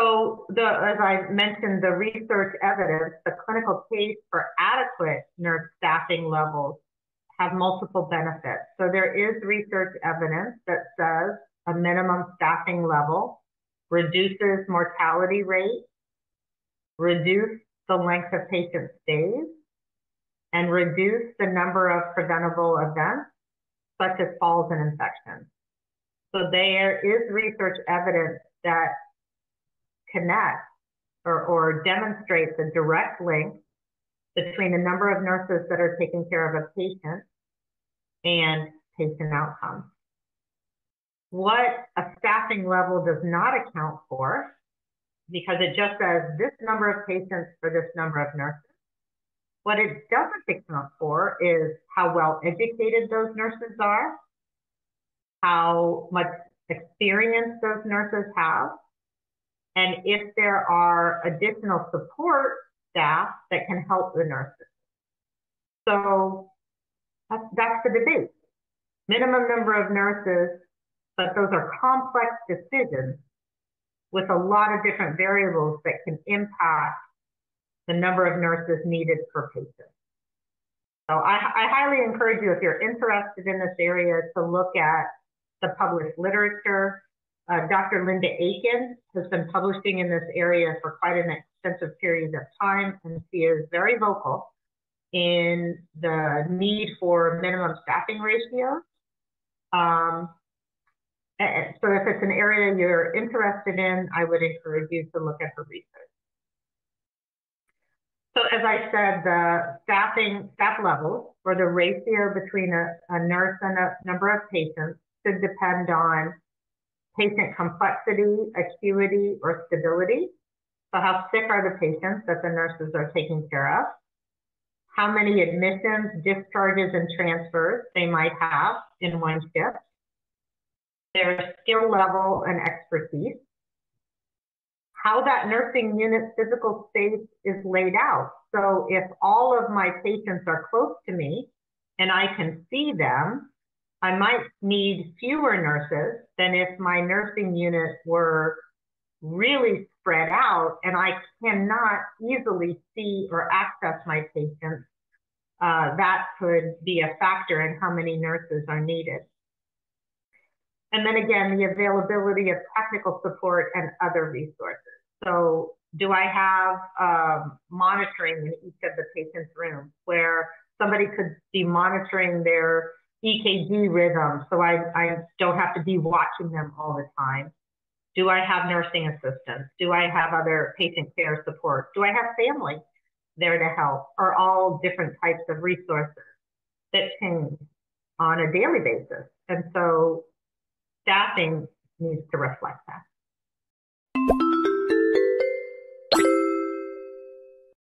So as I mentioned, the research evidence, the clinical case for adequate nurse staffing levels have multiple benefits. So there is research evidence that says a minimum staffing level reduces mortality rate, reduce the length of patient stays, and reduce the number of preventable events, such as falls and infections. So there is research evidence that connects or demonstrates a direct link between the number of nurses that are taking care of a patient and patient outcomes. What a staffing level does not account for, because it just says this number of patients for this number of nurses, what it doesn't account for is how well educated those nurses are, how much experience those nurses have, and if there are additional support staff that can help the nurses. So that's the debate. Minimum number of nurses, but those are complex decisions with a lot of different variables that can impact the number of nurses needed per patient. So I highly encourage you, if you're interested in this area, to look at the published literature. Dr. Linda Aiken has been publishing in this area for quite an extensive period of time, and she is very vocal in the need for minimum staffing ratios. So if it's an area you're interested in, I would encourage you to look at her research. So as I said, the staff levels, or the ratio between a nurse and a number of patients, should depend on patient complexity, acuity, or stability. So how sick are the patients that the nurses are taking care of? How many admissions, discharges, and transfers they might have in one shift? Their skill level and expertise. How that nursing unit's physical space is laid out. So if all of my patients are close to me and I can see them, I might need fewer nurses than if my nursing unit were really spread out and I cannot easily see or access my patients. That could be a factor in how many nurses are needed. And then again, the availability of technical support and other resources. So do I have monitoring in each of the patient's rooms where somebody could be monitoring their EKG rhythm, so I don't have to be watching them all the time? Do I have nursing assistants? Do I have other patient care support? Do I have family there to help? Or all different types of resources that change on a daily basis. And so staffing needs to reflect that.